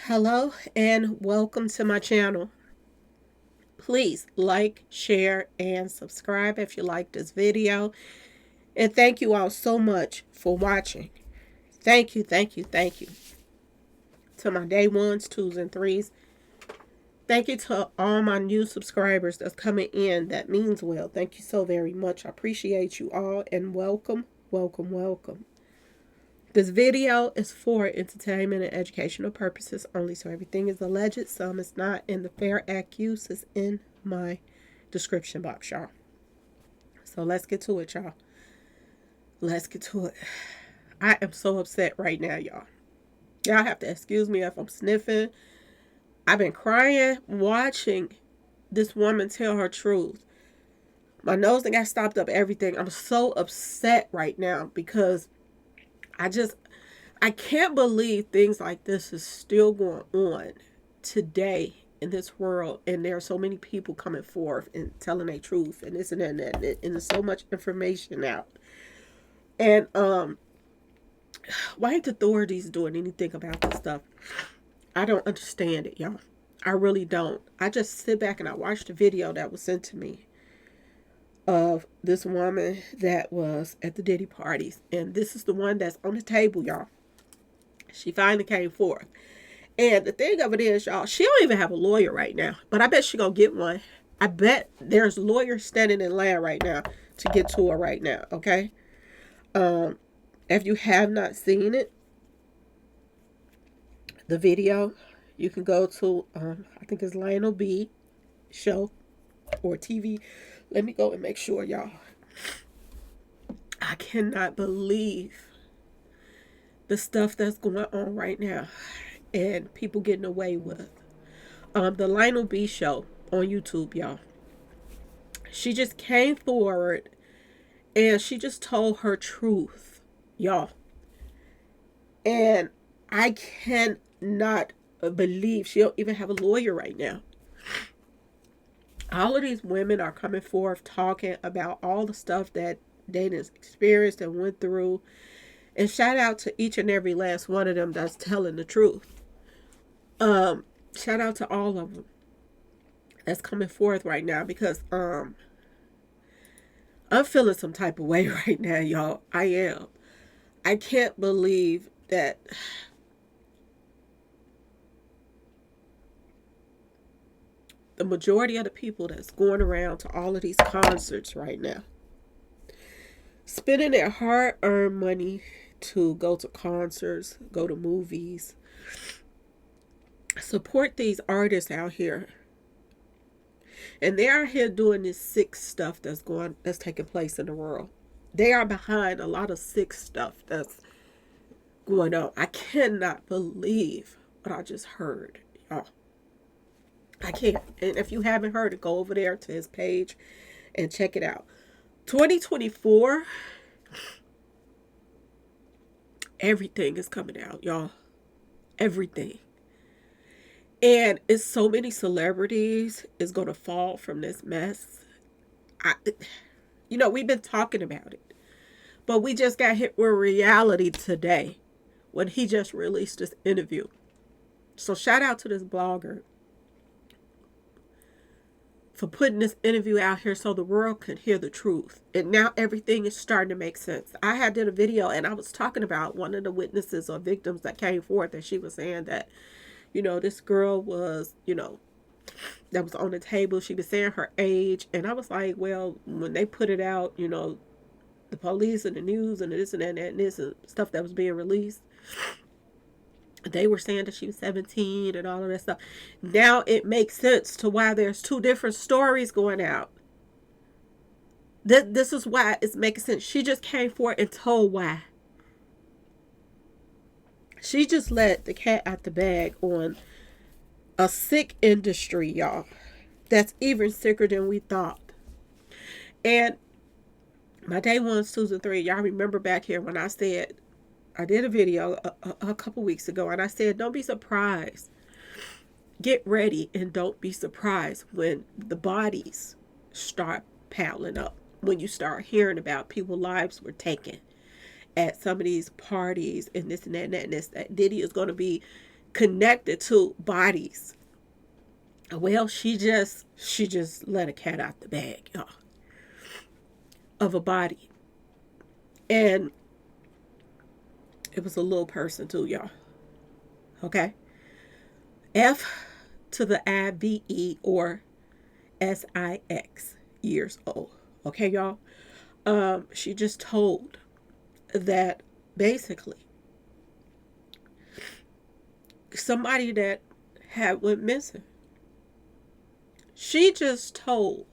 Hello and welcome to my channel. Please like, share, and subscribe if you like this video. And thank you all so much for watching. Thank you, thank you, thank you. To my day ones, twos, and threes. Thank you to all my new subscribers that's coming in. That means well. Thank you so very much. I appreciate you all and welcome, welcome, welcome. This video is for entertainment and educational purposes only, so everything is alleged, some is not, and the fair act use is in my description box, y'all. So let's get to it, y'all. Let's get to it. I am so upset right now, y'all. Y'all have to excuse me if I'm sniffing. I've been crying watching this woman tell her truth. My nose got stopped up, everything. I'm so upset right now because I can't believe things like this is still going on today in this world, and there are so many people coming forth and telling their truth and this and that and there's so much information out. And why ain't the authorities doing anything about this stuff? I don't understand it, y'all. I really don't. I just sit back and I watch the video that was sent to me of this woman that was at the Diddy parties, and this is the one that's on the table, y'all. She finally came forth. And the thing of it is, y'all, she don't even have a lawyer right now. But I bet she gonna get one. I bet there's lawyers standing in line right now to get to her right now, okay? If you have not seen it, the video, you can go to, I think it's Lionel B show or TV. Let me go and make sure, y'all. I cannot believe the stuff that's going on right now and people getting away with. The Lionel B show on YouTube, y'all. She just came forward and she just told her truth, y'all. And I cannot believe she don't even have a lawyer right now. All of these women are coming forth talking about all the stuff that they experienced and went through. And shout out to each and every last one of them that's telling the truth. Shout out to all of them that's coming forth right now, because I'm feeling some type of way right now, y'all. I am. I can't believe that the majority of the people that's going around to all of these concerts right now, spending their hard-earned money to go to concerts, go to movies, support these artists out here. And they are here doing this sick stuff that's taking place in the world. They are behind a lot of sick stuff that's going on. I cannot believe what I just heard, y'all. I can't. And if you haven't heard it, go over there to his page and check it out. 2024, everything is coming out, y'all. Everything. And it's so many celebrities is going to fall from this mess. We've been talking about it. But we just got hit with reality today when he just released this interview. So shout out to this blogger for putting this interview out here so the world could hear the truth. And now everything is starting to make sense. I did a video and I was talking about one of the witnesses or victims that came forth, and she was saying that, this girl was, that was on the table. She was saying her age. And I was like, well, when they put it out, the police and the news and this and that and this and stuff that was being released, they were saying that she was 17 and all of that stuff. Now it makes sense to why there's two different stories going out. This is why it's making sense. She just came forward and told why. She just let the cat out the bag on a sick industry, y'all. That's even sicker than we thought. And my day ones, twos, and threes, y'all remember back here when I said, I did a video a couple weeks ago, and I said, don't be surprised. Get ready and don't be surprised when the bodies start piling up. When you start hearing about people's lives were taken at some of these parties and this and that and that and this. That Diddy is going to be connected to bodies. Well, she just let a cat out the bag, y'all, of a body. And it was a little person too, y'all. Okay? F to the IVE or SIX, years old. Okay, y'all? She just told that basically somebody that had went missing. She just told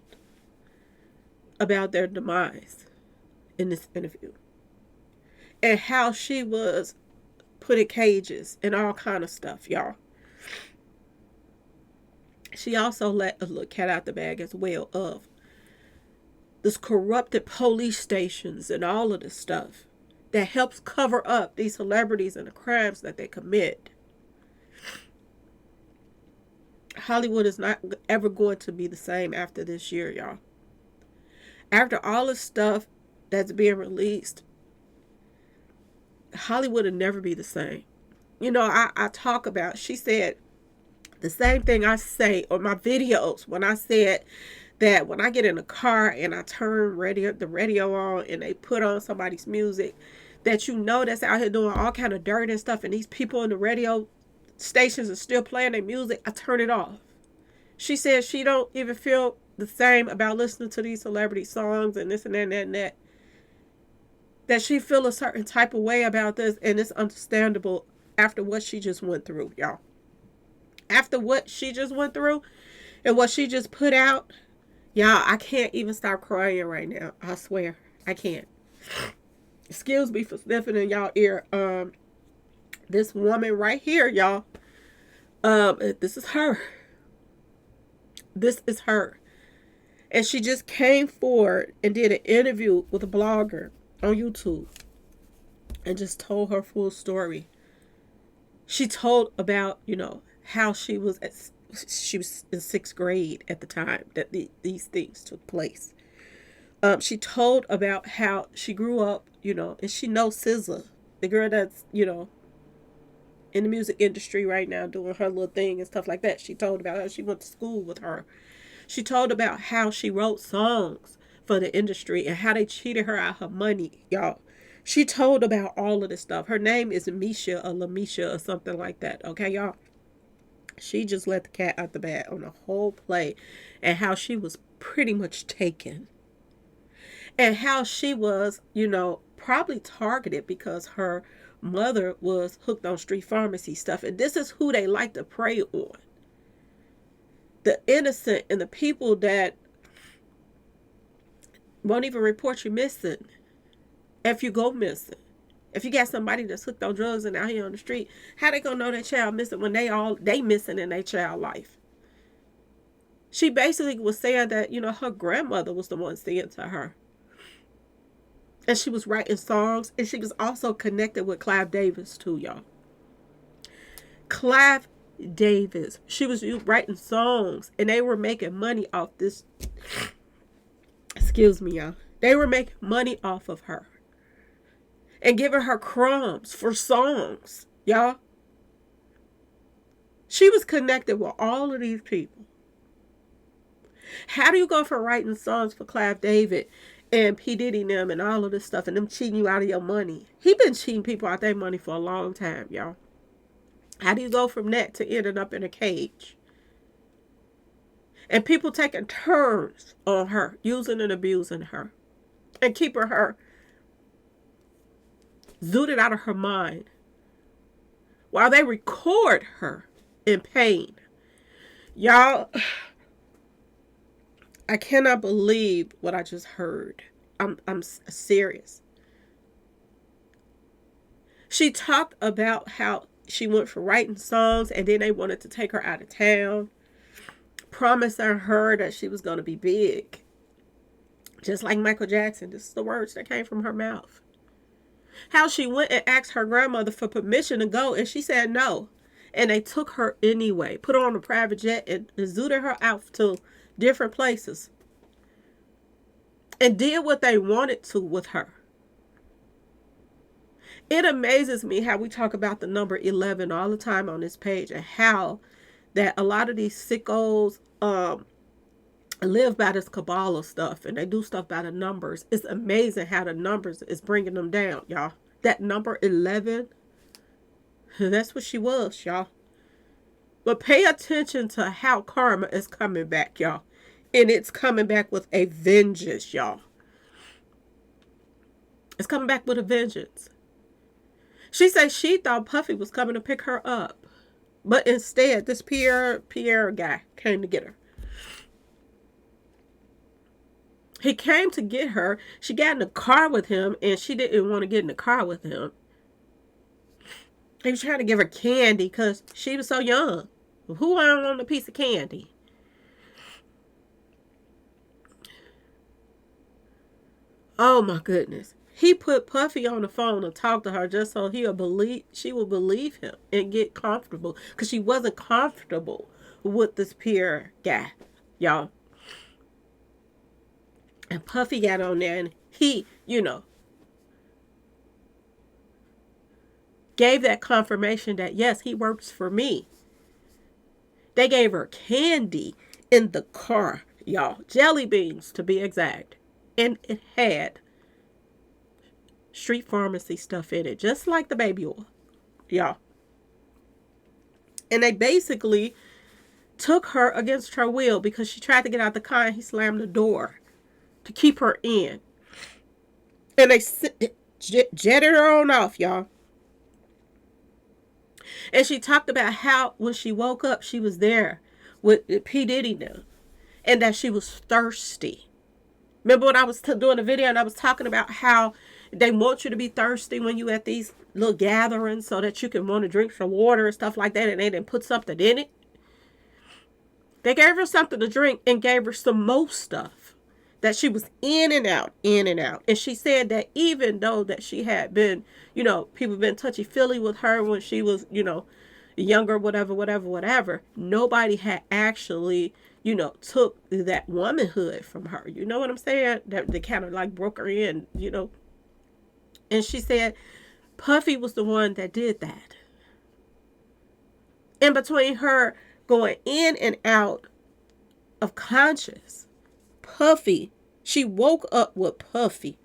about their demise in this interview and how she was put in cages and all kind of stuff, y'all. She also let a little cat out the bag as well of this corrupted police stations and all of this stuff that helps cover up these celebrities and the crimes that they commit. Hollywood is not ever going to be the same after this year, y'all. After all the stuff that's being released, Hollywood will never be the same. You know, I talk about, she said the same thing I say on my videos when I said that when I get in a car and I turn the radio on and they put on somebody's music that you know that's out here doing all kind of dirt and stuff, and these people in the radio stations are still playing their music, I turn it off. She says she don't even feel the same about listening to these celebrity songs and this and that and that and that. That she feel a certain type of way about this, and it's understandable after what she just went through, y'all. After what she just went through and what she just put out, y'all, I can't even stop crying right now. I swear, I can't. Excuse me for sniffing in y'all ear. This woman right here, y'all. This is her. This is her. And she just came forward and did an interview with a blogger on YouTube and just told her full story. She told about, you know, how she was in 6th grade at the time that these things took place. She told about how she grew up, you know, and she knows SZA, the girl that's, you know, in the music industry right now doing her little thing and stuff like that. She told about how she went to school with her. She told about how she wrote songs for the industry and how they cheated her out her money, y'all. She told about all of this stuff. Her name is Misha or Lamisha or something like that, okay, y'all? She just let the cat out the bag on the whole play and how she was pretty much taken. And how she was, you know, probably targeted because her mother was hooked on street pharmacy stuff. And this is who they like to prey on. The innocent and the people that won't even report you missing if you go missing. If you got somebody that's hooked on drugs and out here on the street, how they gonna know that child missing when they missing in their child life? She basically was saying that, you know, her grandmother was the one saying to her. And she was writing songs, and she was also connected with Clive Davis too, y'all. Clive Davis. She was writing songs, and they were making money off this. Excuse me, y'all. They were making money off of her. And giving her crumbs for songs, y'all. She was connected with all of these people. How do you go from writing songs for Clive David and P. Diddy and them and all of this stuff and them cheating you out of your money? He been cheating people out their money for a long time, y'all. How do you go from that to ending up in a cage? And people taking turns on her, using and abusing her. And keeping her zooted out of her mind. While they record her in pain. Y'all, I cannot believe what I just heard. I'm serious. She talked about how she went for writing songs and then they wanted to take her out of town, promising her that she was going to be big. Just like Michael Jackson. This is the words that came from her mouth. How she went and asked her grandmother for permission to go and she said no. And they took her anyway, put her on a private jet and zooted her out to different places. And did what they wanted to with her. It amazes me how we talk about the number 11 all the time on this page, and how that a lot of these sickos live by this Kabbalah stuff, and they do stuff by the numbers. It's amazing how the numbers is bringing them down, y'all. That number 11, that's what she was, y'all. But pay attention to how karma is coming back, y'all. And it's coming back with a vengeance, y'all. It's coming back with a vengeance. She said she thought Puffy was coming to pick her up. But instead, this Pierre guy came to get her. He came to get her. She got in the car with him, and she didn't want to get in the car with him. He was trying to give her candy because she was so young. Who want a piece of candy? Oh my goodness. He put Puffy on the phone to talk to her just so she would believe him and get comfortable, because she wasn't comfortable with this Pierre guy, y'all. And Puffy got on there, and he, gave that confirmation that yes, he works for me. They gave her candy in the car, y'all. Jelly beans, to be exact. And it had street pharmacy stuff in it, just like the baby oil, y'all. And they basically took her against her will because she tried to get out the car, and he slammed the door to keep her in. And they jetted her on off, y'all. And she talked about how when she woke up, she was there with P. Diddy now, and that she was thirsty. Remember when I was doing a video and I was talking about how they want you to be thirsty when you at these little gatherings so that you can want to drink some water and stuff like that, and they didn't put something in it? They gave her something to drink and gave her some more stuff that she was in and out, in and out. And she said that even though that she had been, people been touchy-feely with her when she was, younger, whatever, nobody had actually, took that womanhood from her. You know what I'm saying? That they kind of like broke her in, And she said Puffy was the one that did that. In between her going in and out of conscious, Puffy, she woke up with Puffy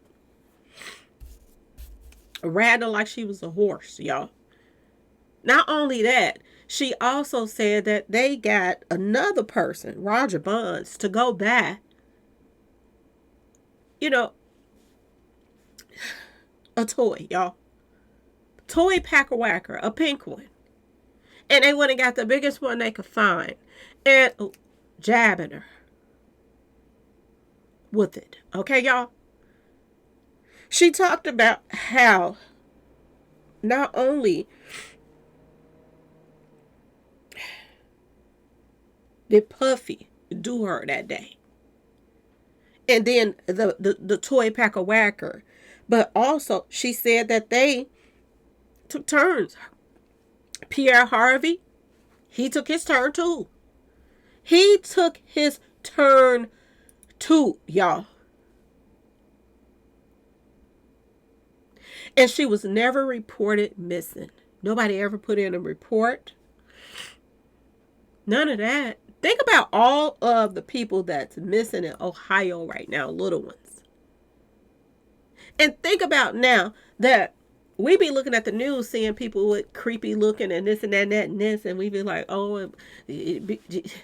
riding like she was a horse, y'all. Not only that, she also said that they got another person, Roger Bonds, to go buy, a toy, y'all. Toy packer-whacker, a pink one. And they went and got the biggest one they could find. And jabbing her with it. Okay, y'all? She talked about how not only did Puffy do her that day, and then the toy packer-whacker, but also she said that they took turns. Pierre Harvey, he took his turn too. He took his turn too, y'all. And she was never reported missing. Nobody ever put in a report. None of that. Think about all of the people that's missing in Ohio right now, little ones. And think about now that we be looking at the news, seeing people with creepy looking and this and that and that and this, and we be like, oh,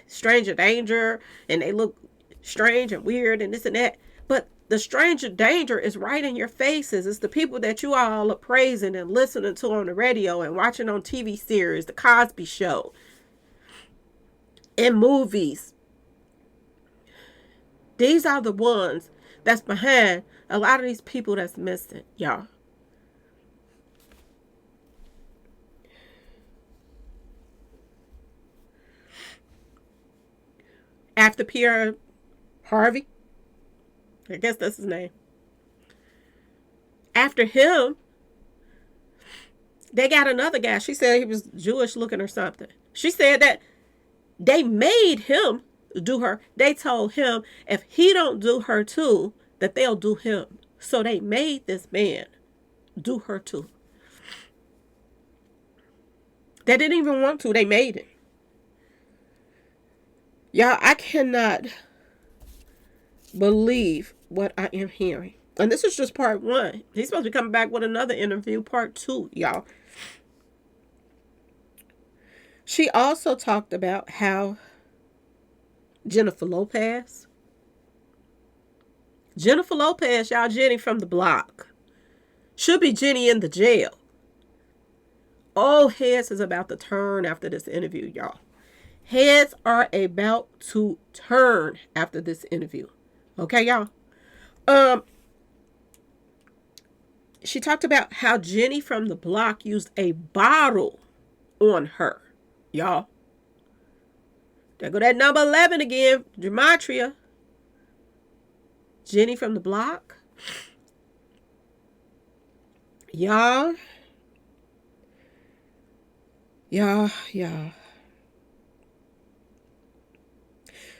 stranger danger, and they look strange and weird and this and that. But the stranger danger is right in your faces. It's the people that you all are praising and listening to on the radio and watching on TV series, The Cosby Show, and movies. These are the ones that's behind a lot of these people that's missing, y'all. After Pierre Harvey, I guess that's his name. After him, they got another guy. She said he was Jewish looking or something. She said that they made him do her. They told him if he don't do her too, that they'll do him. So they made this man do her too. They didn't even want to. They made it. Y'all, I cannot believe what I am hearing. And this is just part one. He's supposed to be coming back with another interview, part two, y'all. She also talked about how Jennifer Lopez, y'all, Jenny from the block, should be Jenny in the jail. Oh, heads is about to turn after this interview, y'all. Heads are about to turn after this interview. Okay, y'all. She talked about how Jenny from the block used a bottle on her, y'all. There go that number 11 again, Gematria. Jenny from the block. Y'all.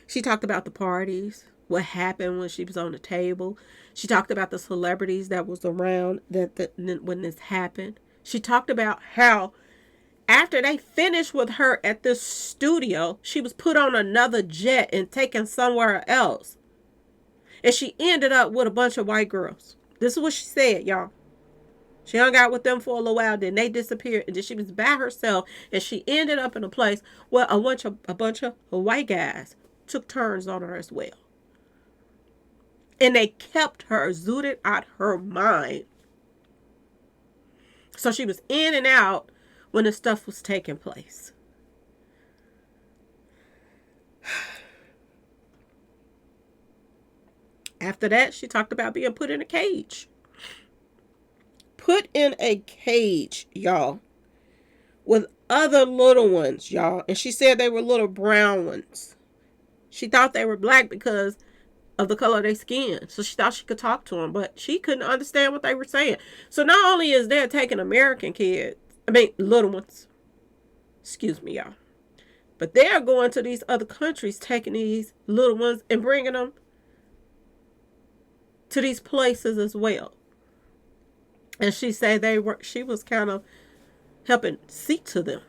She talked about the parties, what happened when she was on the table. She talked about the celebrities that was around when this happened. She talked about how after they finished with her at this studio, she was put on another jet and taken somewhere else. And she ended up with a bunch of white girls. This is what she said, y'all. She hung out with them for a little while, then they disappeared, and then she was by herself, and she ended up in a place where a bunch of white guys took turns on her as well. And they kept her zooted out her mind. So she was in and out when the stuff was taking place. After that, she talked about being put in a cage. Put in a cage, y'all, with other little ones, y'all. And she said they were little brown ones. She thought they were black because of the color of their skin. So she thought she could talk to them, but she couldn't understand what they were saying. So not only is they taking American kids, little ones, excuse me, y'all, but they are going to these other countries, taking these little ones and bringing them to these places as well. And she said she was kind of helping see to them.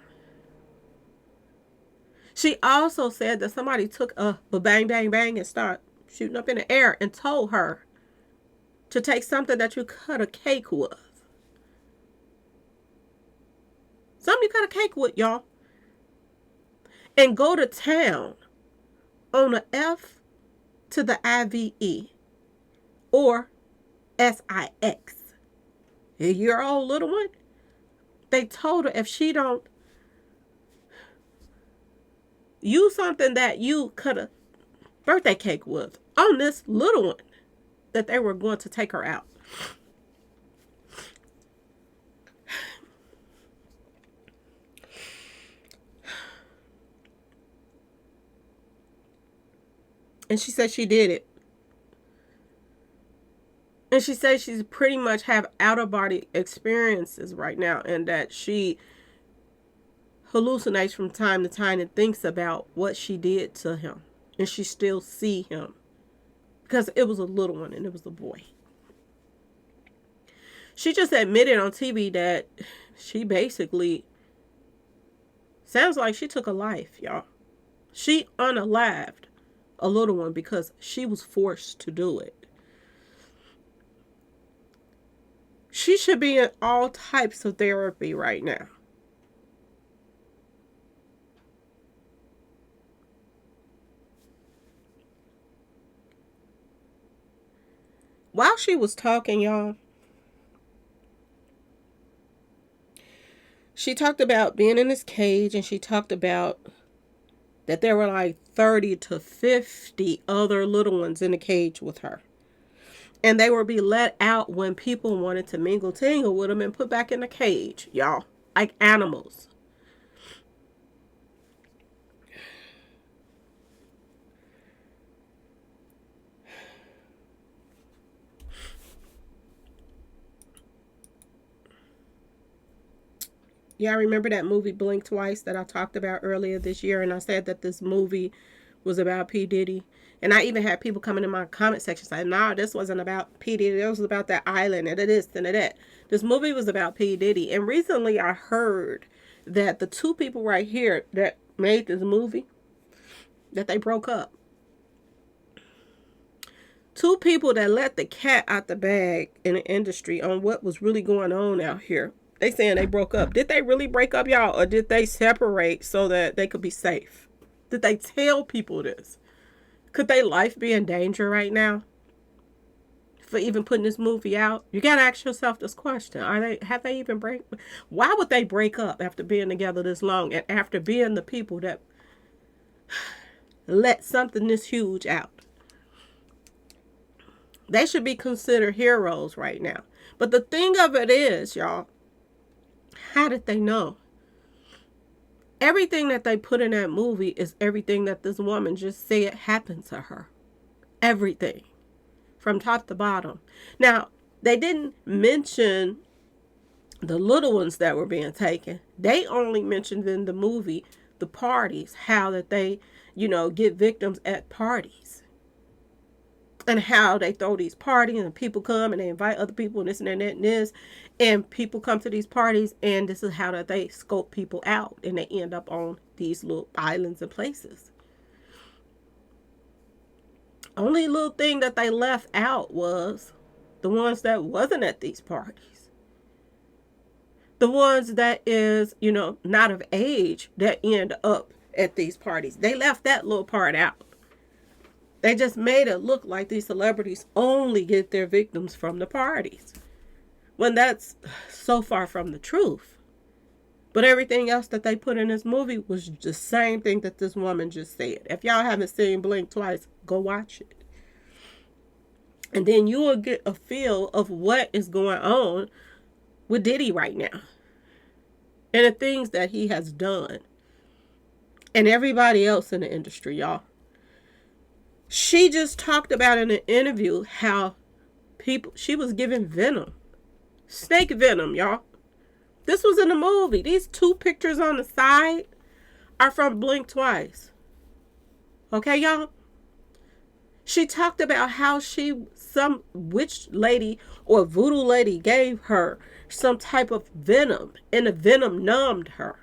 She also said that somebody took a bang, bang, bang and started shooting up in the air and told her to take something that you cut a cake with. Something you cut a cake with, y'all. And go to town on the F to the IVE or SIX. A year-old little one. They told her if she don't use something that you cut a birthday cake with on this little one, that they were going to take her out. And she said she did it. And she says she's pretty much have out-of-body experiences right now, and that she hallucinates from time to time and thinks about what she did to him. And she still see him. Because it was a little one and it was a boy. She just admitted on TV that she basically sounds like she took a life, y'all. She unalived a little one because she was forced to do it. She should be in all types of therapy right now. While she was talking, y'all, she talked about being in this cage, and she talked about that there were like 30 to 50 other little ones in the cage with her. And they would be let out when people wanted to tingle with them and put back in the cage, y'all. Like animals. Yeah, I remember that movie Blink Twice that I talked about earlier this year. And I said that this movie was about P. Diddy. And I even had people coming in my comment section saying, nah, this wasn't about P. Diddy. This was about that island and this and that. This movie was about P. Diddy. And recently I heard that the two people right here that made this movie, that they broke up. Two people that let the cat out the bag in the industry on what was really going on out here. They saying they broke up. Did they really break up, y'all? Or did they separate so that they could be safe? Did they tell people this? Could their life be in danger right now? For even putting this movie out? You gotta ask yourself this question. Have they even why would they break up after being together this long and after being the people that let something this huge out? They should be considered heroes right now. But the thing of it is, y'all, how did they know? Everything that they put in that movie is everything that this woman just said happened to her. Everything. From top to bottom. Now, they didn't mention the little ones that were being taken. They only mentioned in the movie the parties. How that they, get victims at parties. And how they throw these parties and people come and they invite other people and this and that and this. And people come to these parties and this is how that they scope people out. And they end up on these little islands and places. Only little thing that they left out was the ones that wasn't at these parties. The ones that is, not of age that end up at these parties. They left that little part out. They just made it look like these celebrities only get their victims from the parties. When that's so far from the truth. But everything else that they put in this movie was the same thing that this woman just said. If y'all haven't seen Blink Twice, go watch it. And then you will get a feel of what is going on with Diddy right now. And the things that he has done. And everybody else in the industry, y'all. She just talked about in an interview how she was giving venom. Snake venom, y'all. This was in the movie. These two pictures on the side are from Blink Twice. Okay, y'all? She talked about how some witch lady or voodoo lady gave her some type of venom, and the venom numbed her.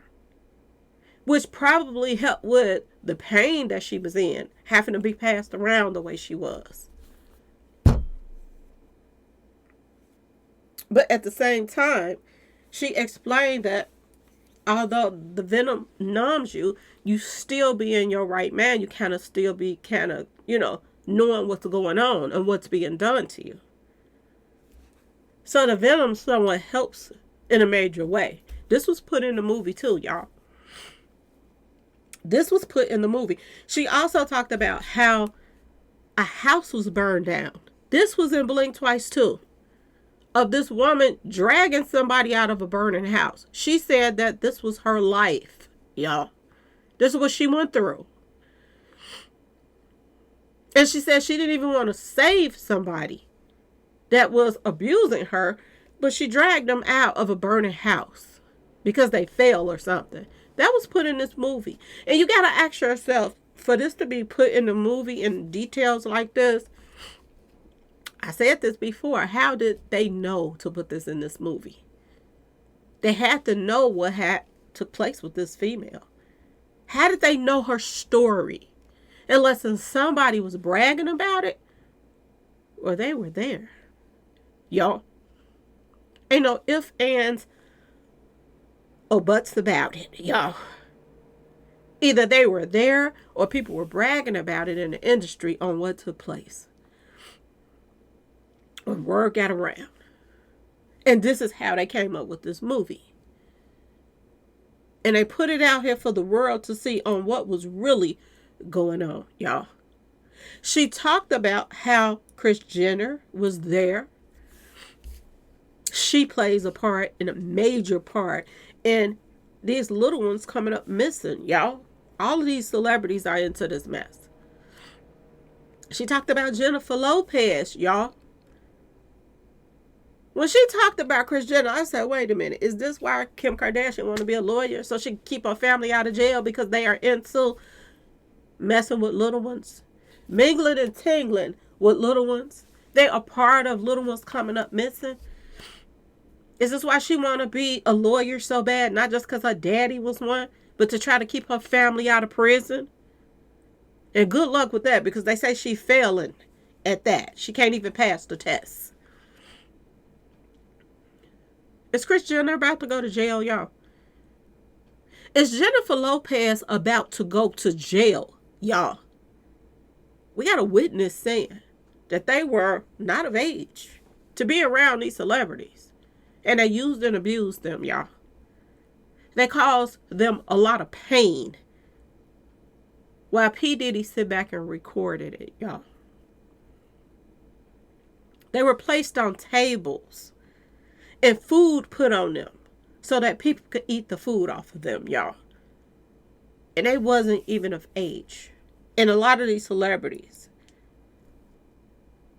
Which probably helped with the pain that she was in, having to be passed around the way she was. But at the same time, she explained that although the venom numbs you, you still be in your right mind. You kind of still be knowing what's going on and what's being done to you. So the venom somewhat helps in a major way. This was put in the movie too, y'all. This was put in the movie. She also talked about how a house was burned down. This was in Blink Twice too. Of this woman dragging somebody out of a burning house. She said that this was her life, y'all. This is what she went through. And she said she didn't even want to save somebody that was abusing her, but she dragged them out of a burning house because they fell or something. That was put in this movie. And you got to ask yourself, for this to be put in the movie in details like this, I said this before, how did they know to put this in this movie? They had to know what took place with this female. How did they know her story? Unless somebody was bragging about it, or they were there. Y'all, ain't no ifs, ands, or buts about it, y'all. Either they were there or people were bragging about it in the industry on what took place. Or word got around. And this is how they came up with this movie. And they put it out here for the world to see on what was really going on, y'all. She talked about how Kris Jenner was there. She plays a part, and a major part, in these little ones coming up missing, y'all. All of these celebrities are into this mess. She talked about Jennifer Lopez, y'all. When she talked about Kris Jenner, I said, wait a minute. Is this why Kim Kardashian want to be a lawyer? So she can keep her family out of jail because they are into messing with little ones? Mingling and tingling with little ones? They are part of little ones coming up missing? Is this why she want to be a lawyer so bad? Not just because her daddy was one, but to try to keep her family out of prison? And good luck with that, because they say she's failing at that. She can't even pass the test. Is Kris Jenner about to go to jail, y'all? Is Jennifer Lopez about to go to jail, y'all? We got a witness saying that they were not of age to be around these celebrities. And they used and abused them, y'all. They caused them a lot of pain. While P. Diddy sit back and recorded it, y'all. They were placed on tables and food put on them so that people could eat the food off of them, y'all. And they wasn't even of age. And a lot of these celebrities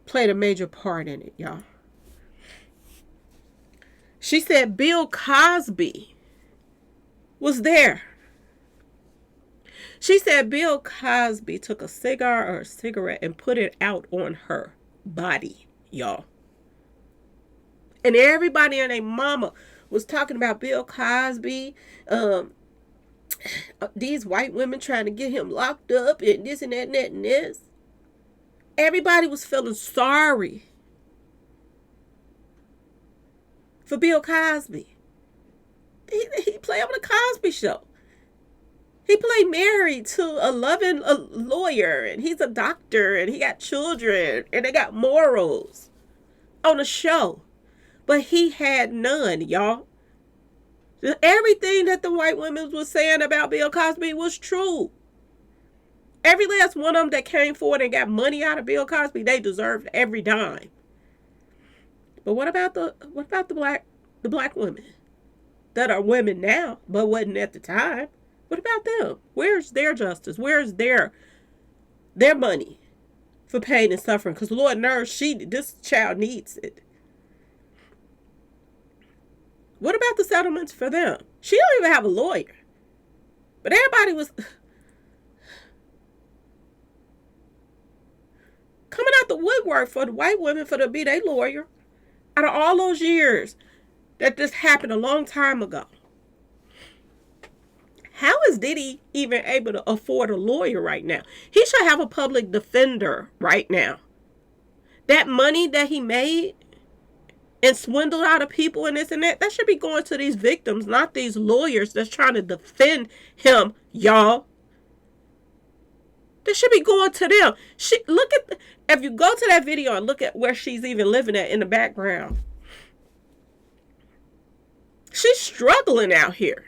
played a major part in it, y'all. She said Bill Cosby was there. She said Bill Cosby took a cigar or a cigarette and put it out on her body, y'all. And everybody and their mama was talking about Bill Cosby, these white women trying to get him locked up and this and that and that and this. Everybody was feeling sorry for Bill Cosby. He played on the Cosby Show. He played married to a loving lawyer, and he's a doctor, and he got children, and they got morals on the show. But he had none, y'all. Everything that the white women was saying about Bill Cosby was true. Every last one of them that came forward and got money out of Bill Cosby, they deserved every dime. But what about the black women that are women now, but wasn't at the time? What about them? Where's their justice? Where's their money for pain and suffering? Because Lord knows this child needs it. What about the settlements for them? She don't even have a lawyer. But everybody was coming out the woodwork for the white women for to be their lawyer. Out of all those years that this happened a long time ago. How is Diddy even able to afford a lawyer right now? He should have a public defender right now. That money that he made and swindled out of people and this and that should be going to these victims, not these lawyers that's trying to defend him, y'all. That should be going to them. If you go to that video and look at where she's even living at in the background. She's struggling out here.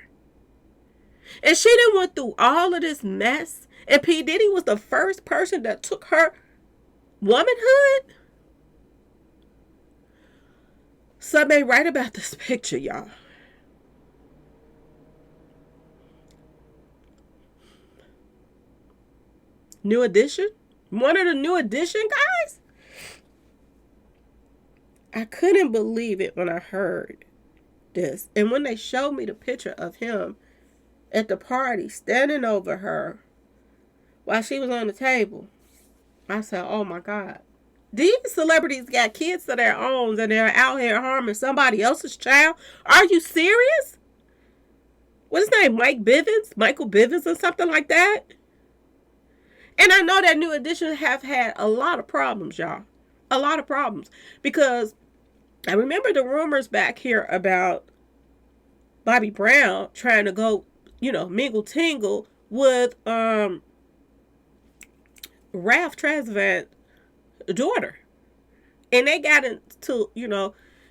And she done went through all of this mess. And P. Diddy was the first person that took her womanhood. Somebody write about this picture, y'all. New Edition? One of the New Edition guys? I couldn't believe it when I heard this. And when they showed me the picture of him at the party standing over her while she was on the table, I said, oh my God. These celebrities got kids of their own and they're out here harming somebody else's child. Are you serious? What's his name? Michael Bivins or something like that? And I know that New Edition have had a lot of problems, y'all. A lot of problems. Because I remember the rumors back here about Bobby Brown trying to go, mingle tingle with Ralph Tresvant's daughter. And they got into,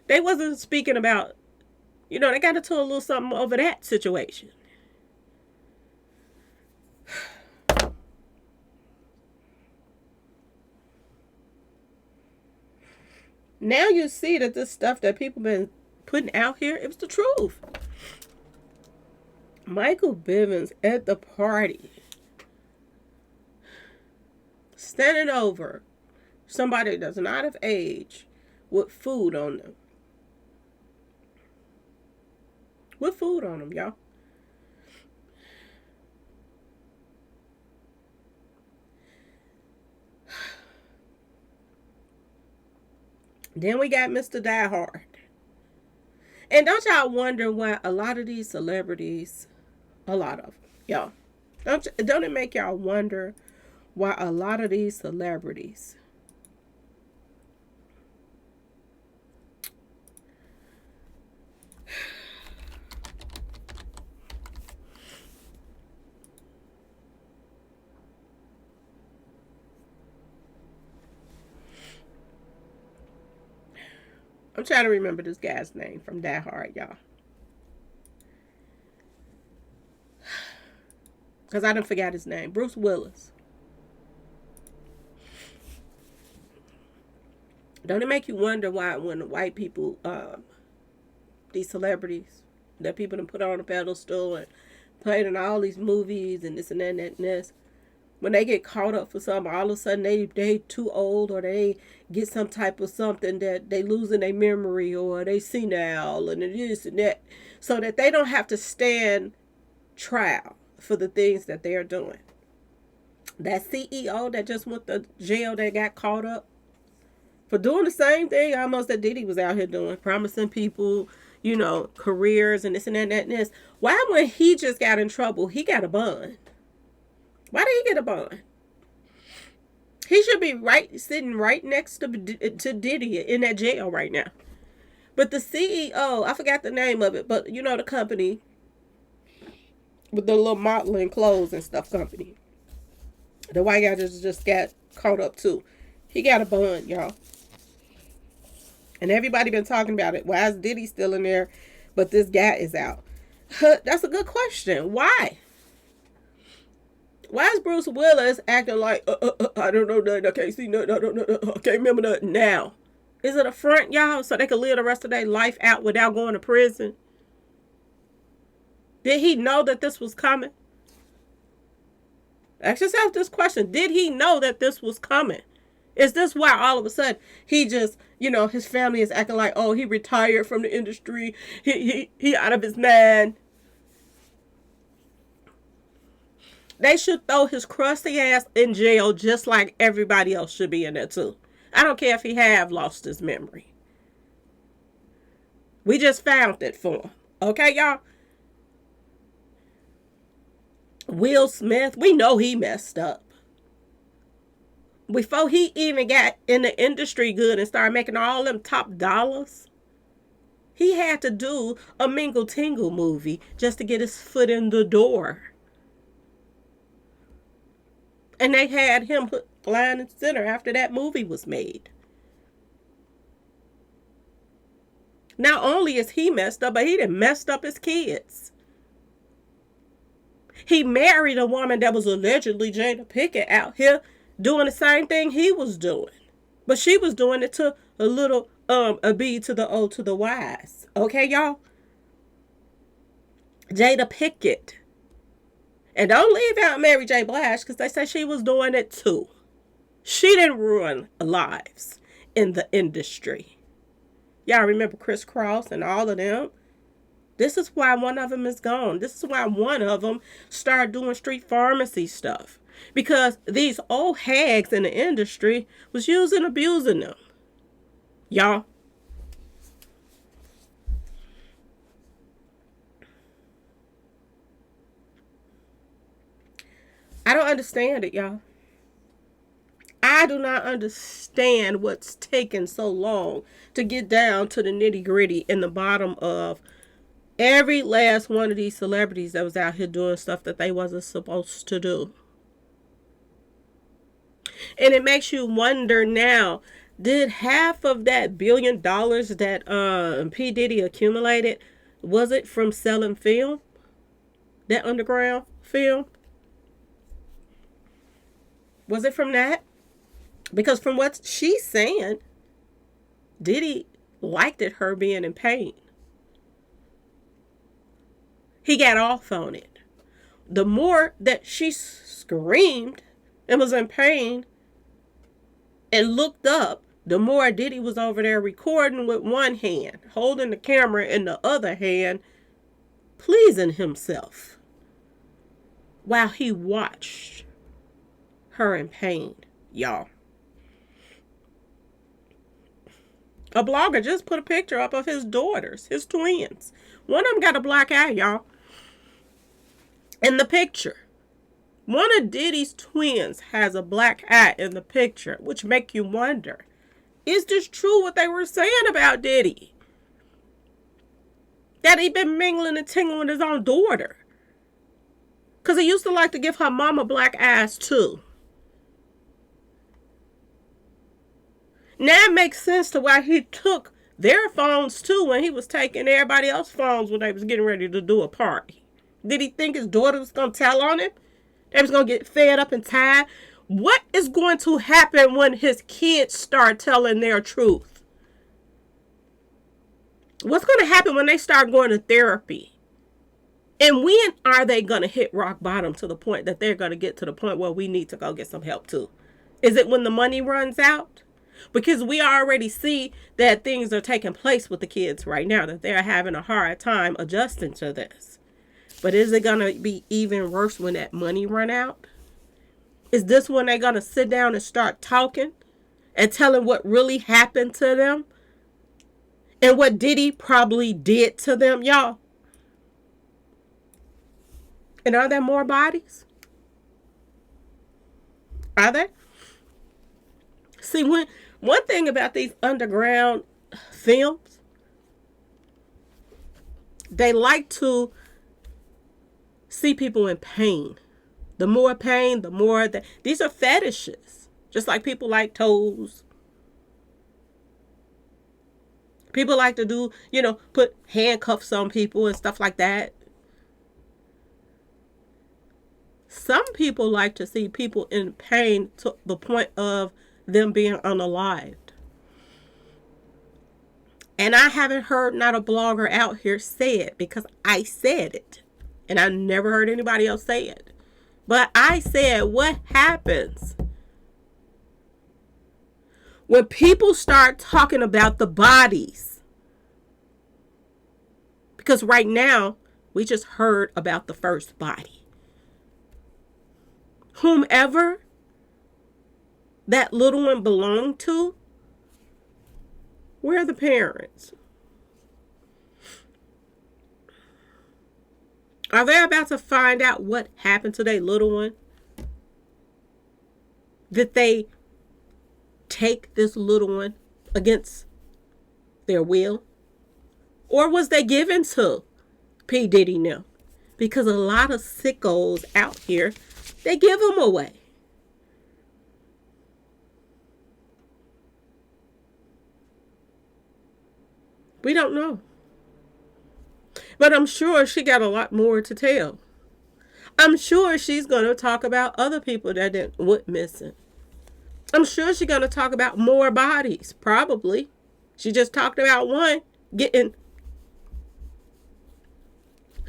they wasn't speaking about, they got into a little something over that situation. Now you see that this stuff that people been putting out here, it was the truth. Michael Bivins at the party, standing over somebody that's not of age with food on them. With food on them, y'all. Then we got Mr. Die Hard. And don't y'all wonder why a lot of these celebrities, a lot of them, y'all, don't it make y'all wonder why a lot of these celebrities I'm trying to remember this guy's name from Die Hard, y'all. Because I didn't forget his name. Bruce Willis. Don't it make you wonder why when the white people, these celebrities that people done put on a pedestal and played in all these movies and this and that and that and this, when they get caught up for something, all of a sudden they too old, or they get some type of something that they losing their memory, or they senile and this and that, so that they don't have to stand trial for the things that they are doing. That CEO that just went to jail, that got caught up for doing the same thing almost that Diddy was out here doing, promising people, careers and this and that and that and this. Why, when he just got in trouble, he got a bond? Why did he get a bond? He should be sitting right next to Diddy in that jail right now. But the CEO, I forgot the name of it, but the company with the little modeling clothes and stuff company. The white guy just got caught up too. He got a bond, y'all. And everybody been talking about it. Why is Diddy still in there, but this guy is out? That's a good question. Why? Why is Bruce Willis acting like, I don't know nothing, I can't see nothing, I can't remember nothing now? Is it a front, y'all, so they can live the rest of their life out without going to prison? Did he know that this was coming? Ask yourself this question. Did he know that this was coming? Is this why all of a sudden he just, his family is acting like, oh, he retired from the industry, he out of his mind? They should throw his crusty ass in jail just like everybody else should be in there too. I don't care if he have lost his memory. We just found it for him. Okay, y'all? Will Smith, we know he messed up. Before he even got in the industry good and started making all them top dollars, he had to do a Mingle Tingle movie just to get his foot in the door. And they had him put line and center after that movie was made. Not only is he messed up, but he done messed up his kids. He married a woman that was allegedly Jada Pinkett out here doing the same thing he was doing. But she was doing it to a little, a B to the O to the Y's. Okay, y'all? Jada Pinkett. And don't leave out Mary J. Blige, because they say she was doing it too. She didn't ruin lives in the industry. Y'all remember Chris Cross and all of them? This is why one of them is gone. This is why one of them started doing street pharmacy stuff. Because these old hags in the industry was using and abusing them. Y'all. I don't understand it, y'all. I do not understand what's taking so long to get down to the nitty gritty in the bottom of every last one of these celebrities that was out here doing stuff that they wasn't supposed to do. And it makes you wonder now, did half of that $1 billion that P. Diddy accumulated, was it from selling film? That underground film? Was it from that? Because from what she's saying, Diddy liked it, her being in pain. He got off on it. The more that she screamed and was in pain and looked up, the more Diddy was over there recording with one hand, holding the camera in the other hand, pleasing himself while he watched her in pain, y'all. A blogger just put a picture up of his daughters, his twins. One of them got a black eye, y'all. In the picture. One of Diddy's twins has a black eye in the picture, which make you wonder, is this true what they were saying about Diddy? That he been mingling and tingling with his own daughter. Because he used to like to give her mama black eyes too. Now it makes sense to why he took their phones too when he was taking everybody else's phones when they was getting ready to do a party. Did he think his daughter was going to tell on him? They was going to get fed up and tired? What is going to happen when his kids start telling their truth? What's going to happen when they start going to therapy? And when are they going to hit rock bottom to the point that they're going to get to the point where we need to go get some help too? Is it when the money runs out? Because we already see that things are taking place with the kids right now, that they're having a hard time adjusting to this. But is it going to be even worse when that money run out? Is this when they're going to sit down and start talking and telling what really happened to them? And what Diddy probably did to them, y'all? And are there more bodies? Are there? See, one thing about these underground films, they like to see people in pain. The more pain, the more that these are fetishes. Just like people like toes. People like to do, put handcuffs on people and stuff like that. Some people like to see people in pain to the point of them being unalived. And I haven't heard not a blogger out here say it, because I said it. And I never heard anybody else say it. But I said, what happens when people start talking about the bodies? Because right now, we just heard about the first body. Whomever that little one belonged to, where are the parents? Are they about to find out what happened to their little one? Did they take this little one against their will? Or was they given to P. Diddy now? Because a lot of sickos out here, they give them away. We don't know. But I'm sure she got a lot more to tell. I'm sure she's going to talk about other people that went missing. I'm sure she's going to talk about more bodies, probably. She just talked about one getting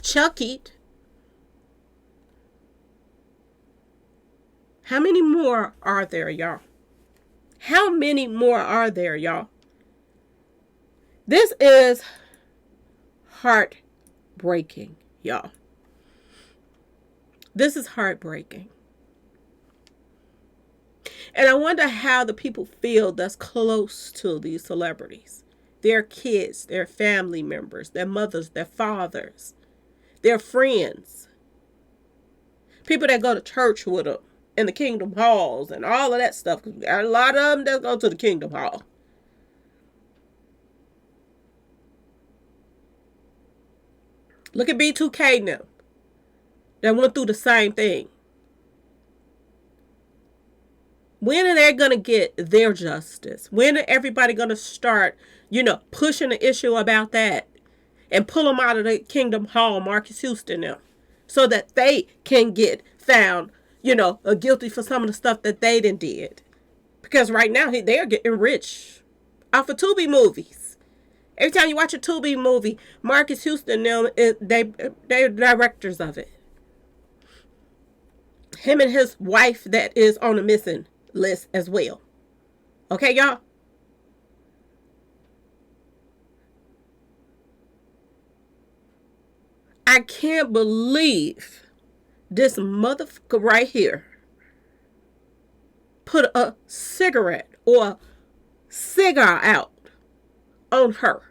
chuckied. How many more are there, y'all? How many more are there, y'all? This is heartbreaking, y'all. This is heartbreaking. And I wonder how the people feel that's close to these celebrities. Their kids, their family members, their mothers, their fathers, their friends. People that go to church with them in the Kingdom Halls and all of that stuff. A lot of them that go to the Kingdom Hall. Look at B2K now. That went through the same thing. When are they going to get their justice? When are everybody going to start, pushing the issue about that and pull them out of the Kingdom Hall, Marcus Houston now, so that they can get found, guilty for some of the stuff that they did? Because right now they are getting rich off of Tubi movies. Every time you watch a Tubi movie, Marcus Houston, they're directors of it. Him and his wife that is on the missing list as well. Okay, y'all? I can't believe this motherfucker right here put a cigarette or a cigar out on her.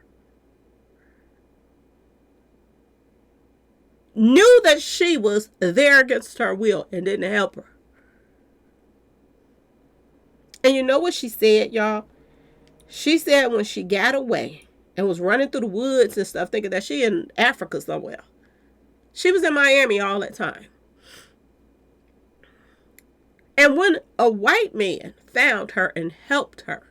Knew that she was there against her will and didn't help her. And you know what she said, y'all? She said when she got away and was running through the woods and stuff, thinking that she in Africa somewhere. She was in Miami all that time. And when a white man found her and helped her,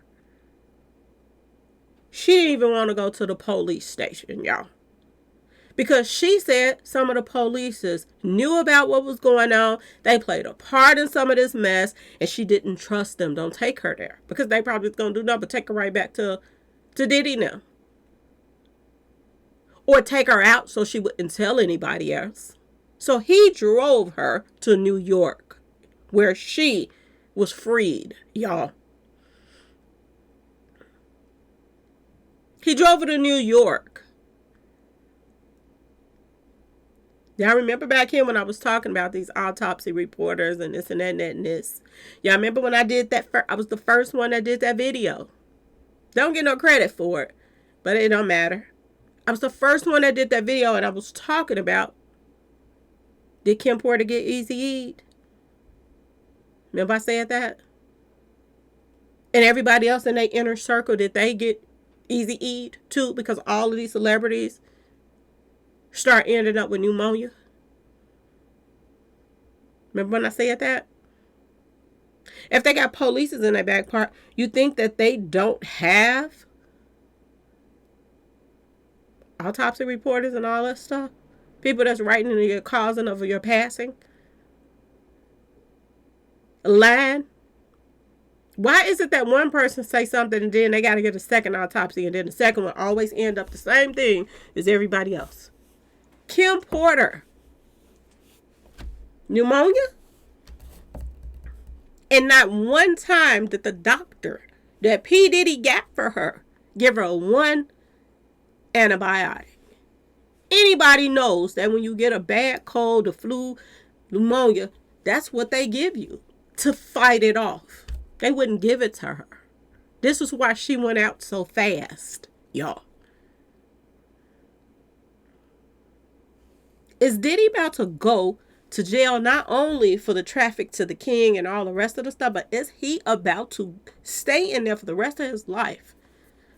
she didn't even want to go to the police station, y'all. Because she said some of the police knew about what was going on. They played a part in some of this mess. And she didn't trust them. Don't take her there. Because they probably was going to do nothing but take her right back to Diddy now. Or take her out so she wouldn't tell anybody else. So he drove her to New York, where she was freed, y'all. He drove her to New York. Y'all remember back here when I was talking about these autopsy reporters and this and that and that and this? Y'all remember when I did that? I was the first one that did that video. Don't get no credit for it, but it don't matter. I was the first one that did that video, and I was talking about, did Kim Porter get Eazy-E'd? Remember I said that? And everybody else in their inner circle, did they get Eazy-E'd too? Because all of these celebrities start ending up with pneumonia. Remember when I said that? If they got police in their back part, you think that they don't have autopsy reporters and all that stuff? People that's writing in your causing of your passing? Lying? Why is it that one person say something and then they got to get a second autopsy and then the second one always end up the same thing as everybody else? Kim Porter. Pneumonia? And not one time did the doctor that P. Diddy got for her give her one antibiotic. Anybody knows that when you get a bad cold, the flu, pneumonia, that's what they give you to fight it off. They wouldn't give it to her. This is why she went out so fast, y'all. Is Diddy about to go to jail not only for the traffic to the king and all the rest of the stuff, but is he about to stay in there for the rest of his life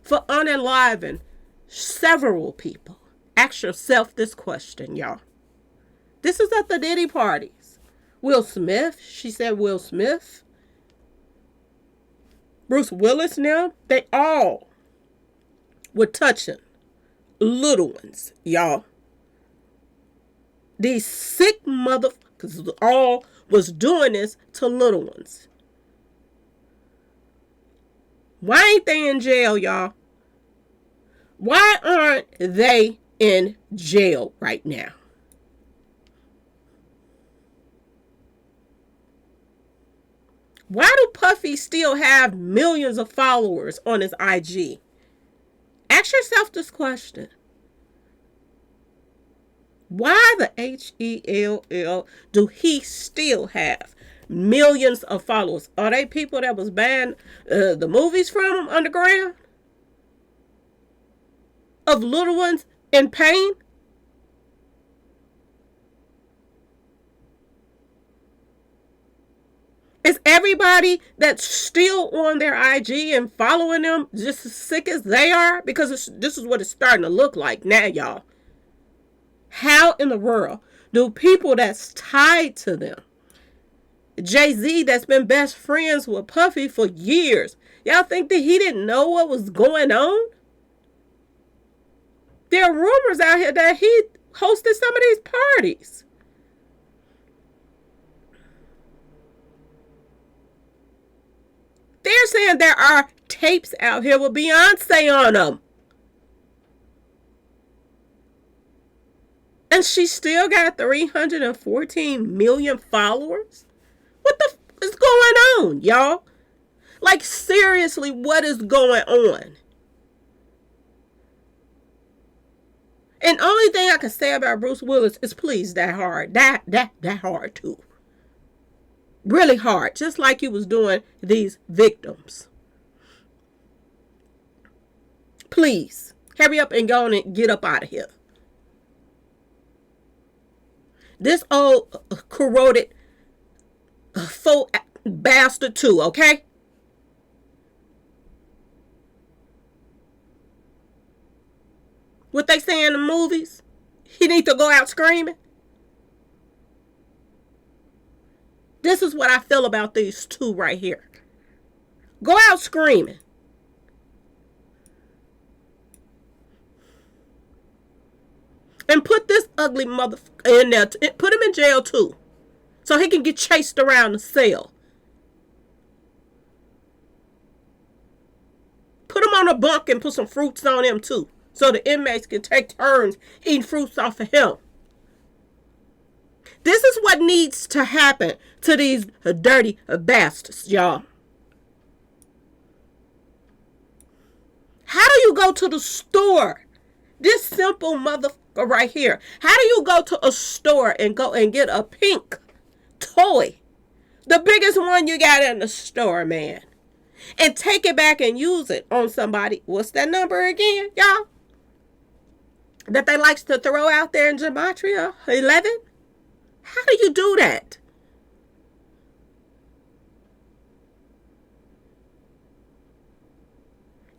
for unaliving several people? Ask yourself this question, y'all. This is at the Diddy parties. Will Smith, she said Will Smith. Bruce Willis now, they all were touching little ones, y'all. These sick motherfuckers all was doing this to little ones. Why ain't they in jail, y'all? Why aren't they in jail right now? Why do Puffy still have millions of followers on his IG? Ask yourself this question. Why the HELL do he still have millions of followers? Are they people that was banned the movies from him underground? Of little ones in pain? Is everybody that's still on their IG and following them just as sick as they are? Because this is what it's starting to look like now, y'all. How in the world do people that's tied to them, Jay-Z that's been best friends with Puffy for years, y'all think that he didn't know what was going on? There are rumors out here that he hosted some of these parties. They're saying there are tapes out here with Beyonce on them. And she still got 314 million followers? What the is going on, y'all? Like, seriously, what is going on? And only thing I can say about Bruce Willis is please that hard. That hard too. Really hard. Just like he was doing these victims. Please, hurry up and go on and get up out of here. This old corroded faux bastard too, okay? What they say in the movies? He need to go out screaming. This is what I feel about these two right here. Go out screaming. And put this ugly motherfucker in there. Put him in jail too. So he can get chased around the cell. Put him on a bunk and put some fruits on him too. So the inmates can take turns eating fruits off of him. This is what needs to happen to these dirty bastards, y'all. How do you go to the store? This simple motherfucker right here. How do you go to a store and go and get a pink toy? The biggest one you got in the store, man. And take it back and use it on somebody. What's that number again, y'all? That they likes to throw out there in Gematria 11? How do you do that?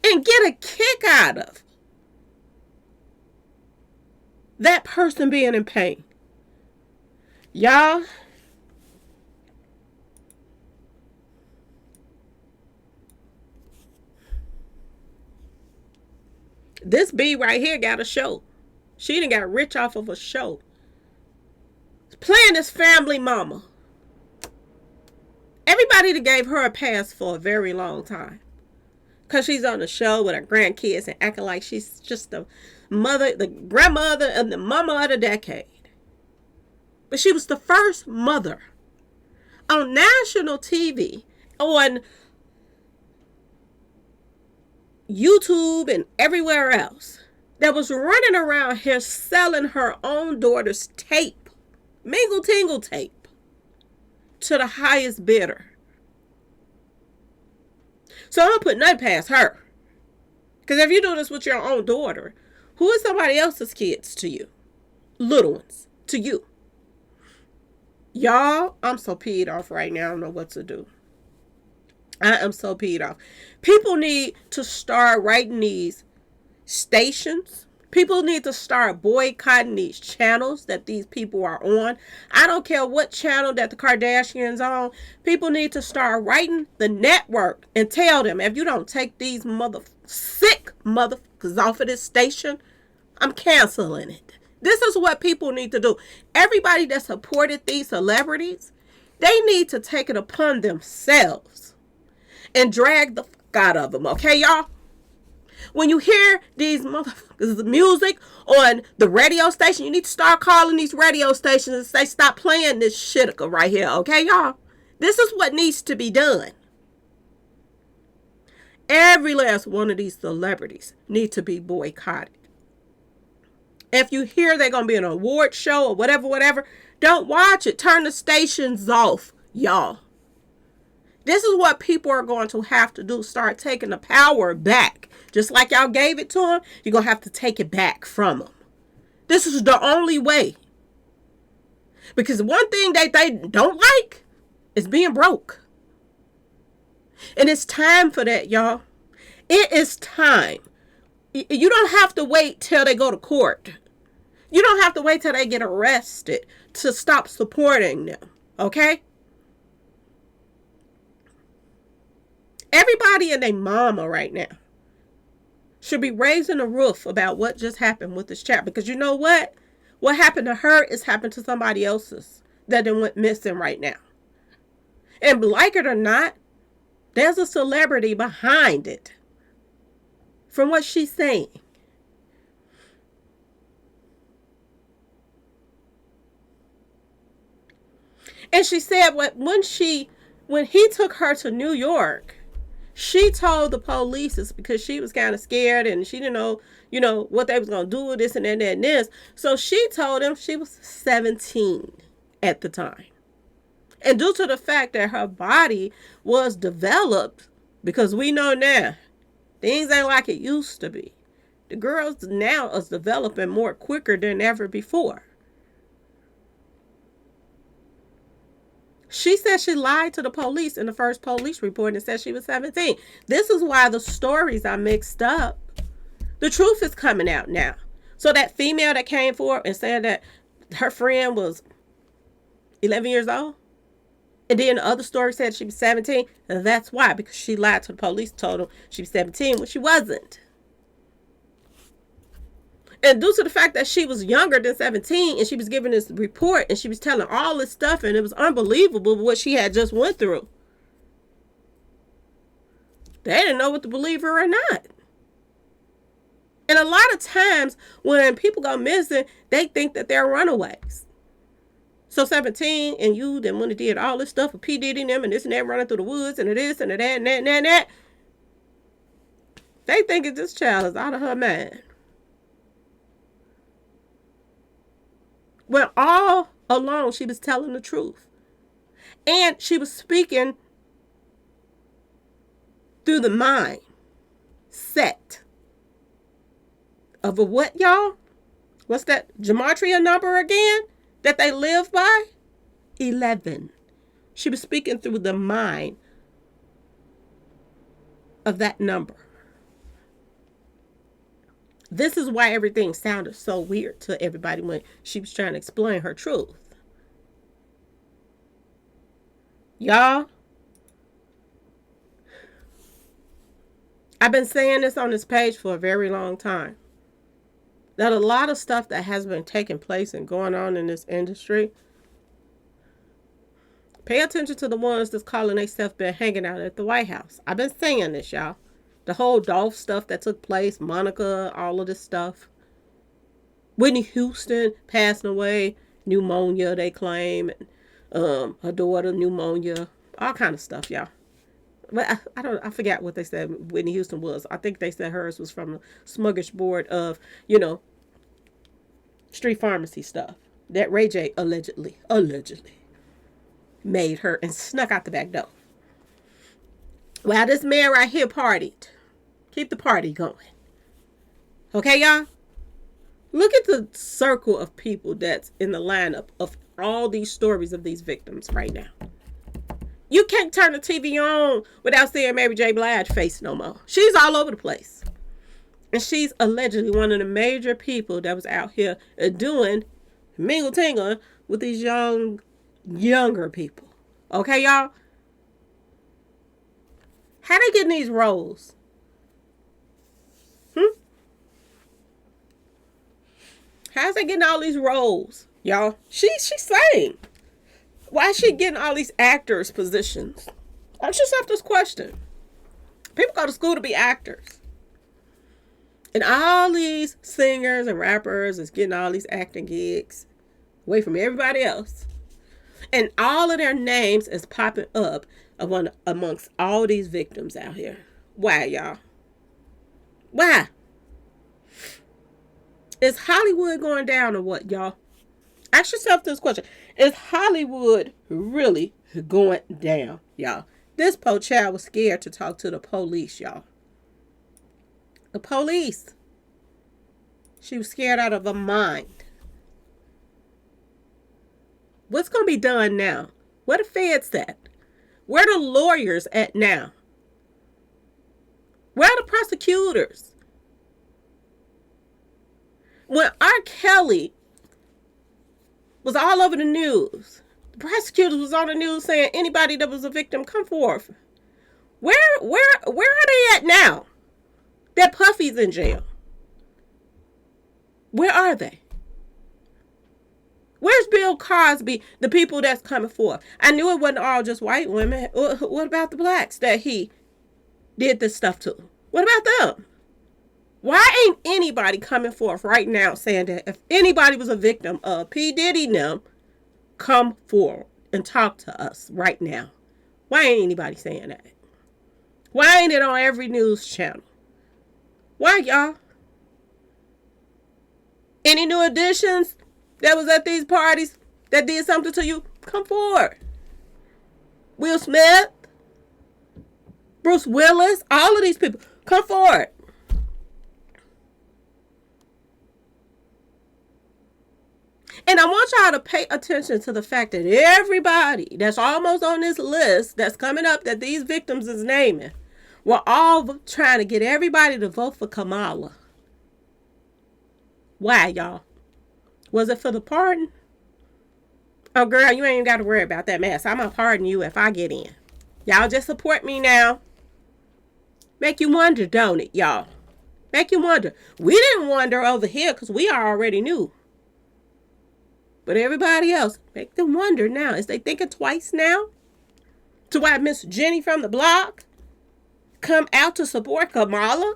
And get a kick out of that person being in pain. Y'all, this B right here got a show. She done got rich off of a show. Playing this family mama. Everybody that gave her a pass for a very long time. Because she's on the show with her grandkids and acting like she's just the mother, the grandmother, and the mama of the decade. But she was the first mother on national TV, on YouTube and everywhere else, that was running around here selling her own daughter's tape, Mingle Tingle tape, to the highest bidder. So I don't put nothing past her. Because if you do this with your own daughter, who is somebody else's kids to you? Little ones to you. Y'all, I'm so peed off right now. I don't know what to do. I am so peed off. People need to start writing these stations. People need to start boycotting these channels that these people are on. I don't care what channel that the Kardashians on. People need to start writing the network and tell them, if you don't take these sick motherfuckers off of this station, I'm canceling it. This is what people need to do. Everybody that supported these celebrities, they need to take it upon themselves and drag the fuck out of them. Okay, y'all? When you hear these motherfuckers' music on the radio station, you need to start calling these radio stations and say, stop playing this shit right here. Okay, y'all? This is what needs to be done. Every last one of these celebrities need to be boycotted. If you hear they're going to be an award show or whatever, don't watch it. Turn the stations off, y'all. This is what people are going to have to do. Start taking the power back. Just like y'all gave it to them, you're going to have to take it back from them. This is the only way. Because one thing that they don't like is being broke. And it's time for that, y'all. It is time. You don't have to wait till they go to court. You don't have to wait till they get arrested to stop supporting them. Okay? Everybody and their mama right now should be raising a roof about what just happened with this chat. Because you know what? What happened to her is happened to somebody else's that then went missing right now. And like it or not, there's a celebrity behind it. From what she's saying. And she said when he took her to New York, she told the police it's because she was kind of scared and she didn't know, what they was going to do with this and that and this. So she told him she was 17 at the time. And due to the fact that her body was developed, because we know now, things ain't like it used to be. The girls now is developing more quicker than ever before. She said she lied to the police in the first police report and said she was 17. This is why the stories are mixed up. The truth is coming out now. So that female that came forward and said that her friend was 11 years old, and then the other story said she was 17, and that's why, because she lied to the police, told them she was 17 when she wasn't. And due to the fact that she was younger than 17 and she was giving this report and she was telling all this stuff, and it was unbelievable what she had just went through. They didn't know what to believe her or not. And a lot of times when people go missing, they think that they're runaways. So 17 and you then when it did all this stuff with P. Diddy and them and this and that, running through the woods and this and that and that and that and that. They think this child is out of her mind. When all along she was telling the truth. And she was speaking through the mind set of a what, y'all? What's that gematria number again that they live by? 11. She was speaking through the mind of that number. This is why everything sounded so weird to everybody when she was trying to explain her truth. Y'all, I've been saying this on this page for a very long time. That a lot of stuff that has been taking place and going on in this industry, pay attention to the ones that's calling themselves been hanging out at the White House. I've been saying this, y'all. The whole Dolph stuff that took place, Monica, all of this stuff. Whitney Houston passing away, pneumonia they claim, her daughter pneumonia, all kind of stuff, y'all. But I forgot what they said Whitney Houston was. I think they said hers was from the smorgasbord of, street pharmacy stuff that Ray J allegedly made her and snuck out the back door. Well, this man right here partied. Keep the party going. Okay, y'all? Look at the circle of people that's in the lineup of all these stories of these victims right now. You can't turn the TV on without seeing Mary J. Blige's face no more. She's all over the place. And she's allegedly one of the major people that was out here doing mingle-tingle with these younger people. Okay, y'all? How they getting these roles? How's they getting all these roles, y'all? She's saying. Why is she getting all these actors positions? Ask yourself this question. People go to school to be actors. And all these singers and rappers is getting all these acting gigs away from everybody else. And all of their names is popping up amongst all these victims out here. Why, y'all? Why? Is Hollywood going down or what, y'all? Ask yourself this question. Is Hollywood really going down, y'all? This poor child was scared to talk to the police, y'all. The police. She was scared out of her mind. What's going to be done now? Where the feds at? Where the lawyers at now? Where are the prosecutors? When R. Kelly was all over the news, the prosecutors was on the news saying anybody that was a victim, come forth. Where are they at now? That Puffy's in jail. Where are they? Where's Bill Cosby, the people that's coming forth? I knew it wasn't all just white women. What about the blacks that he did this stuff to? What about them? Why ain't anybody coming forth right now saying that if anybody was a victim of P. Diddy and them, come forward and talk to us right now? Why ain't anybody saying that? Why ain't it on every news channel? Why, y'all? Any new additions that was at these parties that did something to you? Come forward. Will Smith, Bruce Willis, all of these people, come forward. And I want y'all to pay attention to the fact that everybody that's almost on this list that's coming up that these victims is naming were all trying to get everybody to vote for Kamala. Why, y'all? Was it for the pardon? Oh, girl, you ain't got to worry about that mess. I'm going to pardon you if I get in. Y'all just support me now. Make you wonder, don't it, y'all? Make you wonder. We didn't wonder over here because we already knew. But everybody else, make them wonder now. Is they thinking twice now? To why Miss Jenny from the block come out to support Kamala?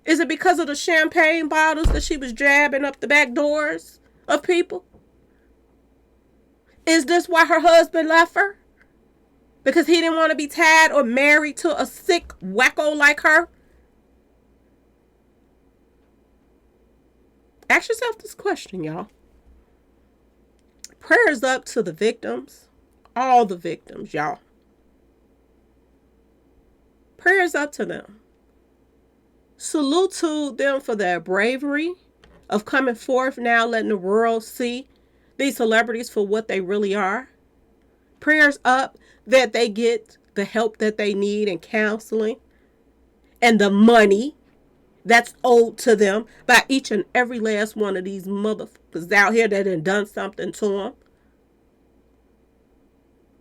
Is it because of the champagne bottles that she was jabbing up the back doors of people? Is this why her husband left her? Because he didn't want to be tied or married to a sick wacko like her? Ask yourself this question, y'all. Prayers up to the victims. All the victims, y'all. Prayers up to them. Salute to them for their bravery of coming forth now, letting the world see these celebrities for what they really are. Prayers up that they get the help that they need and counseling and the money that's owed to them by each and every last one of these motherfuckers out here that done something to them.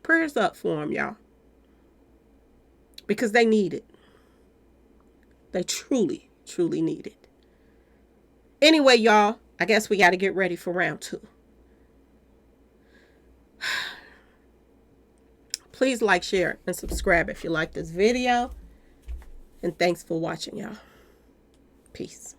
Prayers up for them, y'all. Because they need it. They truly, truly need it. Anyway, y'all, I guess we got to get ready for round 2. Please like, share, and subscribe if you like this video. And thanks for watching, y'all. Peace.